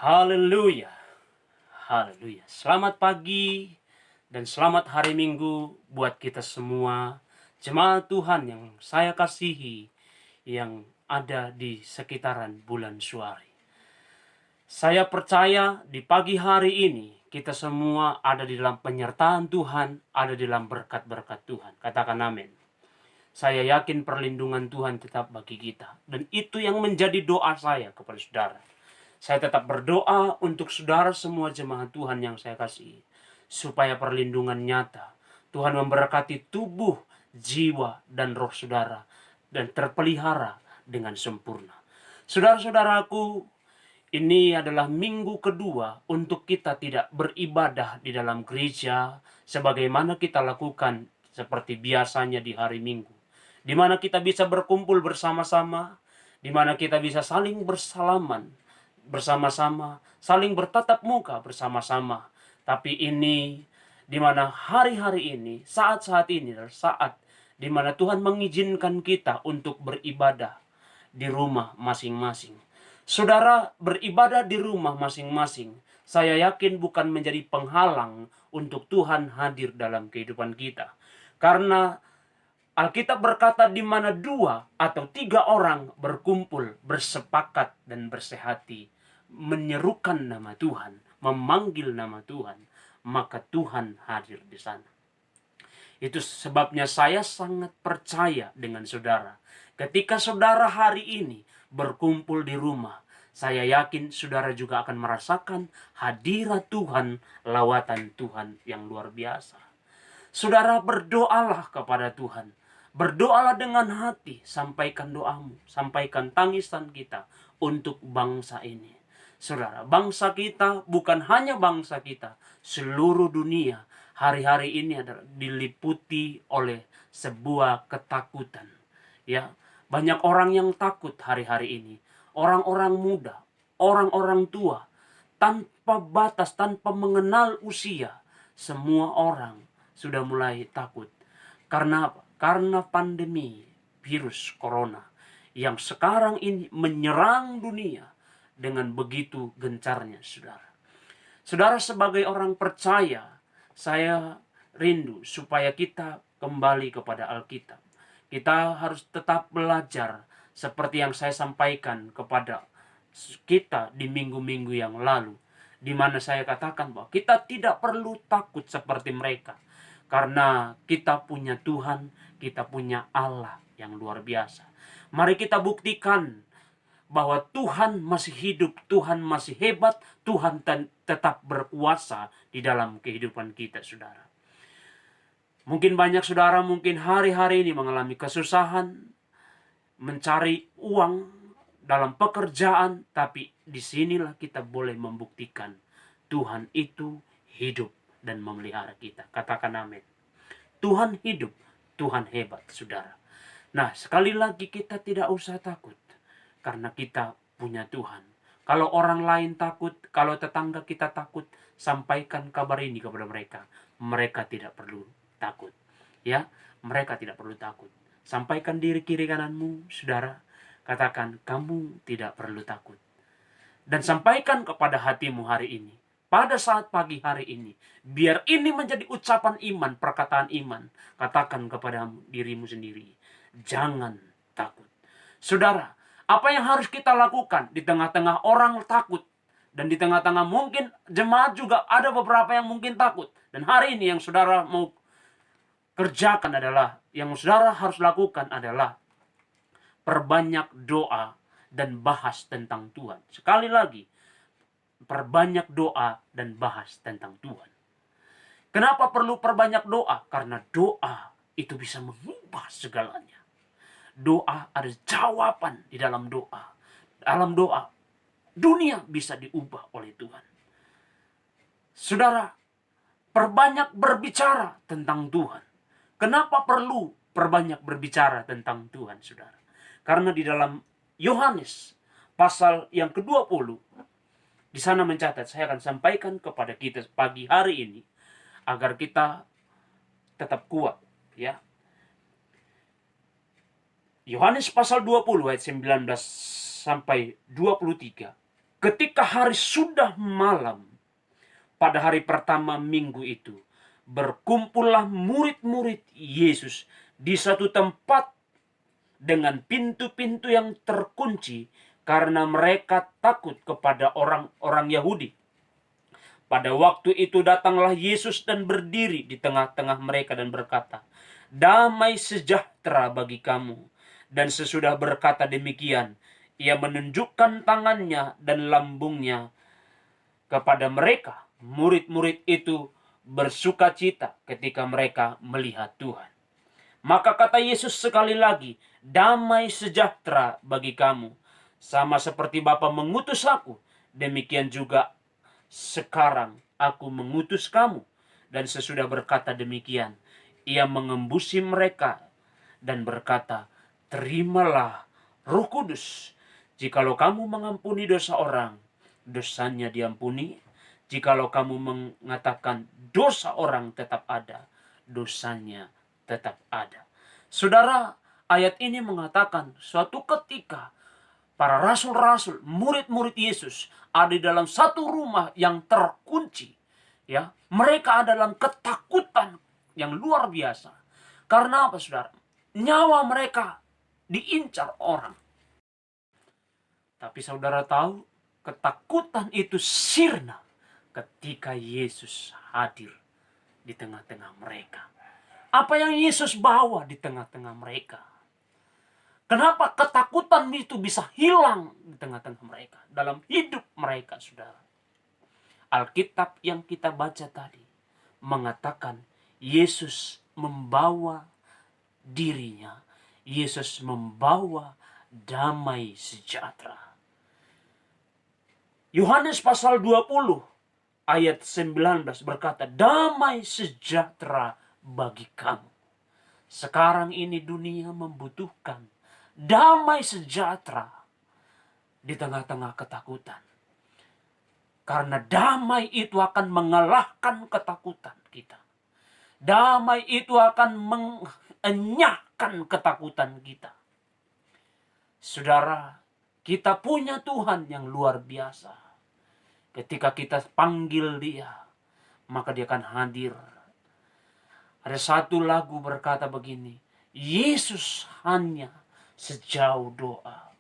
Haleluya, haleluya. Selamat pagi dan selamat hari Minggu buat kita semua, jemaat Tuhan yang saya kasihi, yang ada di sekitaran bulan Syawal. Saya percaya di pagi hari ini kita semua ada di dalam penyertaan Tuhan, ada di dalam berkat-berkat Tuhan. Katakan amin. Saya yakin perlindungan Tuhan tetap bagi kita. Dan itu yang menjadi doa saya kepada saudara. Saya tetap berdoa untuk saudara semua jemaat Tuhan yang saya kasihi, supaya perlindungan nyata Tuhan memberkati tubuh, jiwa, dan roh saudara, dan terpelihara dengan sempurna. Saudara-saudaraku, ini adalah minggu kedua untuk kita tidak beribadah di dalam gereja sebagaimana kita lakukan seperti biasanya di hari Minggu, di mana kita bisa berkumpul bersama-sama, di mana kita bisa saling bersalaman bersama-sama, saling bertatap muka bersama-sama. Tapi ini di mana hari-hari ini, saat-saat ini adalah saat di mana Tuhan mengizinkan kita untuk beribadah di rumah masing-masing. Saudara beribadah di rumah masing-masing, saya yakin bukan menjadi penghalang untuk Tuhan hadir dalam kehidupan kita. Karena Alkitab berkata di mana 2 atau 3 orang berkumpul, bersepakat dan bersehati, menyerukan nama Tuhan, memanggil nama Tuhan, maka Tuhan hadir di sana. Itu sebabnya saya sangat percaya dengan saudara. Ketika saudara hari ini berkumpul di rumah, saya yakin saudara juga akan merasakan hadirat Tuhan, lawatan Tuhan yang luar biasa. Saudara berdoalah kepada Tuhan. Berdoalah dengan hati, sampaikan doamu, sampaikan tangisan kita untuk bangsa ini. Saudara, bangsa kita bukan hanya bangsa kita, seluruh dunia hari-hari ini adalah diliputi oleh sebuah ketakutan. Ya, banyak orang yang takut hari-hari ini. Orang-orang muda, orang-orang tua, tanpa batas, tanpa mengenal usia, semua orang sudah mulai takut. Karena apa? Karena pandemi virus corona yang sekarang ini menyerang dunia dengan begitu gencarnya, saudara. Saudara, sebagai orang percaya, saya rindu supaya kita kembali kepada Alkitab. Kita harus tetap belajar seperti yang saya sampaikan kepada kita di minggu-minggu yang lalu, di mana saya katakan bahwa kita tidak perlu takut seperti mereka, karena kita punya Tuhan, kita punya Allah yang luar biasa. Mari kita buktikan bahwa Tuhan masih hidup, Tuhan masih hebat, Tuhan tetap berkuasa di dalam kehidupan kita, saudara. Mungkin banyak saudara mungkin hari-hari ini mengalami kesusahan, mencari uang dalam pekerjaan, tapi disinilah kita boleh membuktikan Tuhan itu hidup dan memelihara kita. Katakan amin. Tuhan hidup, Tuhan hebat, saudara. Nah, sekali lagi kita tidak usah takut, karena kita punya Tuhan. Kalau orang lain takut, kalau tetangga kita takut, sampaikan kabar ini kepada mereka. Mereka tidak perlu takut. Ya, mereka tidak perlu takut. Sampaikan diri kiri kananmu, saudara. Katakan, kamu tidak perlu takut. Dan sampaikan kepada hatimu hari ini, pada saat pagi hari ini, biar ini menjadi ucapan iman, perkataan iman. Katakan kepada dirimu sendiri, jangan takut. Saudara, apa yang harus kita lakukan di tengah-tengah orang takut, dan di tengah-tengah mungkin jemaat juga ada beberapa yang mungkin takut. Dan hari ini yang saudara mau kerjakan adalah, yang saudara harus lakukan adalah perbanyak doa dan bahas tentang Tuhan. Sekali lagi, perbanyak doa dan bahas tentang Tuhan. Kenapa perlu perbanyak doa? Karena doa itu bisa mengubah segalanya. Doa ada jawaban di dalam doa. Dalam doa, dunia bisa diubah oleh Tuhan. Saudara, perbanyak berbicara tentang Tuhan. Kenapa perlu perbanyak berbicara tentang Tuhan, saudara? Karena di dalam Yohanes pasal yang ke-20, di sana mencatat, saya akan sampaikan kepada kita pagi hari ini agar kita tetap kuat, ya. Yohanes pasal 20 ayat 19 sampai 23. Ketika hari sudah malam, pada hari pertama minggu itu, berkumpullah murid-murid Yesus di satu tempat dengan pintu-pintu yang terkunci karena mereka takut kepada orang-orang Yahudi. Pada waktu itu datanglah Yesus dan berdiri di tengah-tengah mereka dan berkata, "Damai sejahtera bagi kamu." Dan sesudah berkata demikian, ia menunjukkan tangannya dan lambungnya kepada mereka. Murid-murid itu bersuka cita ketika mereka melihat Tuhan. Maka kata Yesus sekali lagi, "Damai sejahtera bagi kamu. Sama seperti Bapa mengutus aku, demikian juga sekarang aku mengutus kamu." Dan sesudah berkata demikian, ia mengembusi mereka dan berkata, "Terimalah Roh Kudus. Jikalau kamu mengampuni dosa orang, dosanya diampuni. Jikalau kamu mengatakan dosa orang tetap ada, dosanya tetap ada." Saudara, ayat ini mengatakan suatu ketika para rasul-rasul, murid-murid Yesus ada di dalam satu rumah yang terkunci. Ya, mereka ada dalam ketakutan yang luar biasa. Karena apa, saudara? Nyawa mereka diincar orang. Tapi saudara tahu, ketakutan itu sirna ketika Yesus hadir di tengah-tengah mereka. Apa yang Yesus bawa di tengah-tengah mereka? Kenapa ketakutan itu bisa hilang di tengah-tengah mereka, dalam hidup mereka, saudara? Alkitab yang kita baca tadi mengatakan Yesus membawa dirinya. Yesus membawa damai sejahtera. Yohanes pasal 20 ayat 19 berkata, "Damai sejahtera bagi kamu." Sekarang ini dunia membutuhkan damai sejahtera di tengah-tengah ketakutan. Karena damai itu akan mengalahkan ketakutan kita. Damai itu akan mengenyahkan ketakutan kita. Saudara, kita punya Tuhan yang luar biasa. Ketika kita panggil Dia, maka Dia akan hadir. Ada satu lagu berkata begini, "Yesus hanya sejauh doa."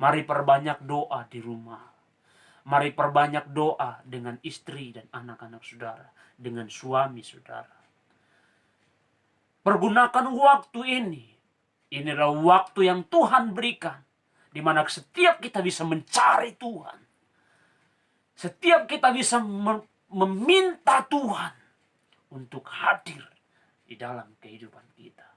Mari perbanyak doa di rumah. Mari perbanyak doa dengan istri dan anak-anak saudara, dengan suami saudara. Pergunakan waktu ini. Ini adalah waktu yang Tuhan berikan, di mana setiap kita bisa mencari Tuhan. Setiap kita bisa meminta Tuhan untuk hadir di dalam kehidupan kita.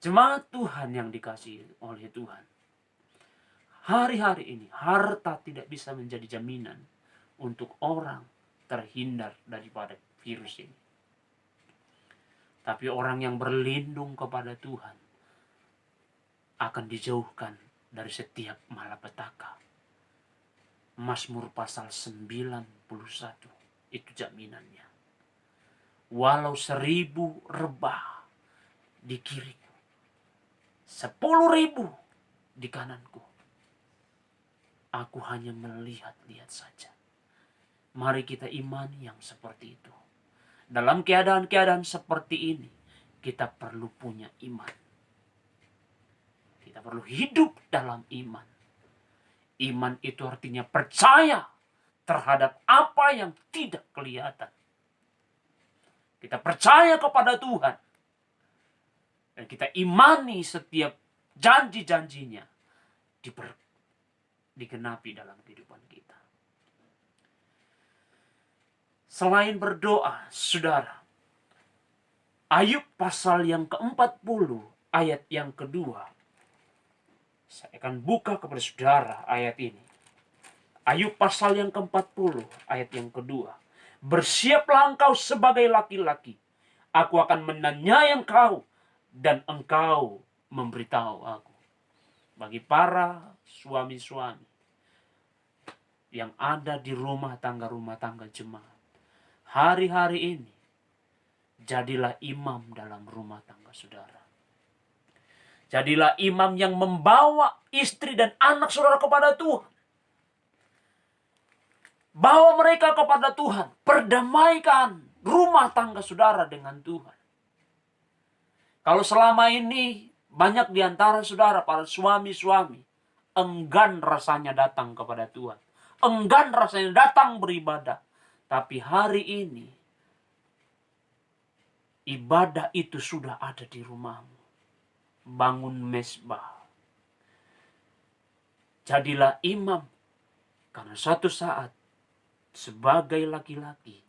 Jemaat Tuhan yang dikasihi oleh Tuhan, hari-hari ini harta tidak bisa menjadi jaminan untuk orang terhindar daripada virus ini. Tapi orang yang berlindung kepada Tuhan akan dijauhkan dari setiap malapetaka. Mazmur pasal 91 itu jaminannya. Walau 1000 rebah di kiriku, 10.000 di kananku, aku hanya melihat-lihat saja. Mari kita imani yang seperti itu. Dalam keadaan-keadaan seperti ini, kita perlu punya iman. Kita perlu hidup dalam iman. Iman itu artinya percaya terhadap apa yang tidak kelihatan. Kita percaya kepada Tuhan. Dan kita imani setiap janji-janjinya digenapi dalam kehidupan kita. Selain berdoa, saudara, Ayub pasal yang ke-40 ayat yang kedua. Saya akan buka kepada saudara ayat ini. Ayub pasal yang ke-40 ayat yang kedua. "Bersiaplah engkau sebagai laki-laki. Aku akan menanyai engkau dan engkau memberitahu aku." Bagi para suami-suami yang ada di rumah tangga jemaat, hari-hari ini jadilah imam dalam rumah tangga saudara. Jadilah imam yang membawa istri dan anak saudara kepada Tuhan. Bawa mereka kepada Tuhan. Perdamaikan rumah tangga saudara dengan Tuhan. Kalau selama ini banyak di antara saudara, para suami-suami, enggan rasanya datang kepada Tuhan. Enggan rasanya datang beribadah. Tapi hari ini, ibadah itu sudah ada di rumahmu. Bangun mezbah. Jadilah imam. Karena suatu saat, sebagai laki-laki,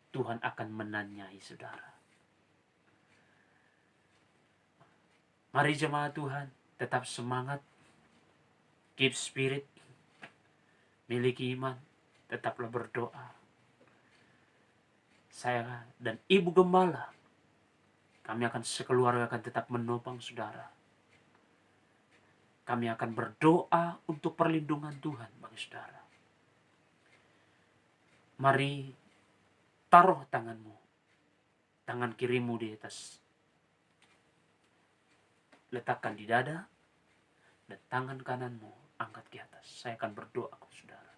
Tuhan akan menanyai saudara. Mari jemaat Tuhan, tetap semangat. Keep spirit. Miliki iman. Tetaplah berdoa. Saya dan Ibu Gembala, kami akan sekeluarga akan tetap menopang saudara. Kami akan berdoa untuk perlindungan Tuhan bagi saudara. Mari taruh tanganmu, tangan kirimu di atas. Letakkan di dada, dan tangan kananmu angkat ke atas. Saya akan berdoa ke saudara.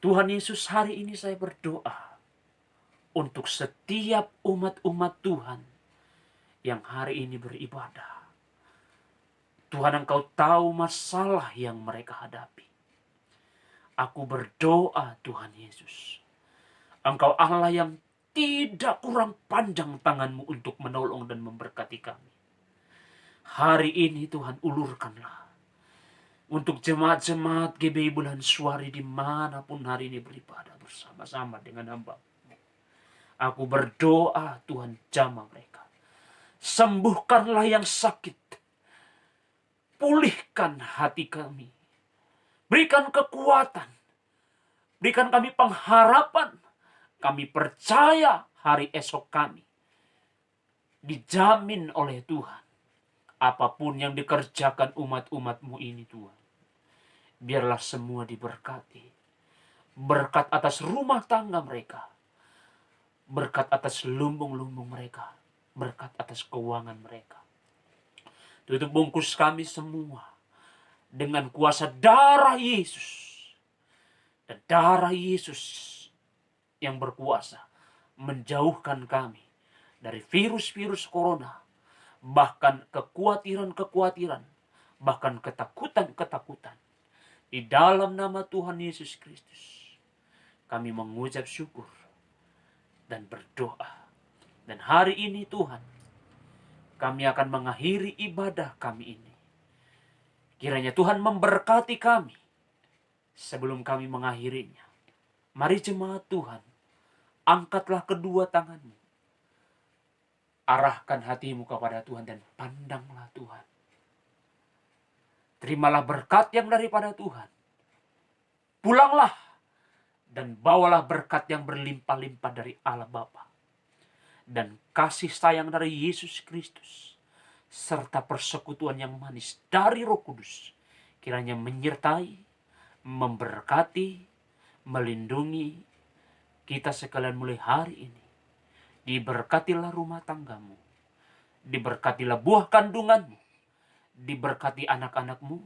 Tuhan Yesus, hari ini saya berdoa untuk setiap umat-umat Tuhan yang hari ini beribadah. Tuhan, Engkau tahu masalah yang mereka hadapi. Aku berdoa Tuhan Yesus, Engkau Allah yang tidak kurang panjang tanganmu untuk menolong dan memberkati kami. Hari ini Tuhan, ulurkanlah untuk jemaat-jemaat GBI Bulan Suari dimanapun hari ini beribadah bersama-sama dengan hamba. Aku berdoa Tuhan, jamah mereka. Sembuhkanlah yang sakit. Pulihkan hati kami. Berikan kekuatan. Berikan kami pengharapan. Kami percaya hari esok kami dijamin oleh Tuhan. Apapun yang dikerjakan umat-umat-Mu ini Tuhan, biarlah semua diberkati. Berkat atas rumah tangga mereka. Berkat atas lumbung-lumbung mereka. Berkat atas keuangan mereka. Tutup bungkus kami semua dengan kuasa darah Yesus. Dan darah Yesus yang berkuasa menjauhkan kami dari virus-virus corona. Bahkan kekhawatiran-kekhawatiran. Bahkan ketakutan-ketakutan. Di dalam nama Tuhan Yesus Kristus, kami mengucap syukur dan berdoa. Dan hari ini Tuhan, kami akan mengakhiri ibadah kami ini. Kiranya Tuhan memberkati kami sebelum kami mengakhirinya. Mari jemaat Tuhan, angkatlah kedua tanganmu. Arahkan hatimu kepada Tuhan dan pandanglah Tuhan. Terimalah berkat yang daripada Tuhan. Pulanglah dan bawalah berkat yang berlimpah-limpah dari Allah Bapa. Dan kasih sayang dari Yesus Kristus, serta persekutuan yang manis dari Roh Kudus, kiranya menyertai, memberkati, melindungi kita sekalian mulai hari ini. Diberkatilah rumah tanggamu, diberkatilah buah kandunganmu, diberkati anak-anakmu,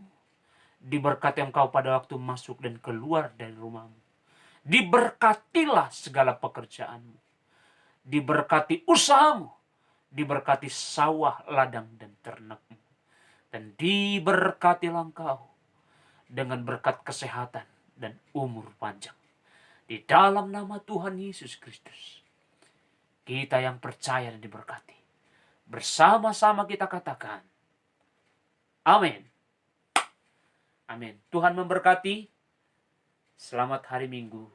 diberkati engkau pada waktu masuk dan keluar dari rumahmu. Diberkatilah segala pekerjaanmu, diberkati usahamu, diberkati sawah, ladang, dan ternakmu. Dan diberkatilah engkau dengan berkat kesehatan dan umur panjang. Di dalam nama Tuhan Yesus Kristus, kita yang percaya dan diberkati, bersama-sama kita katakan, amin. Amin. Tuhan memberkati. Selamat hari Minggu.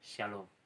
Shalom.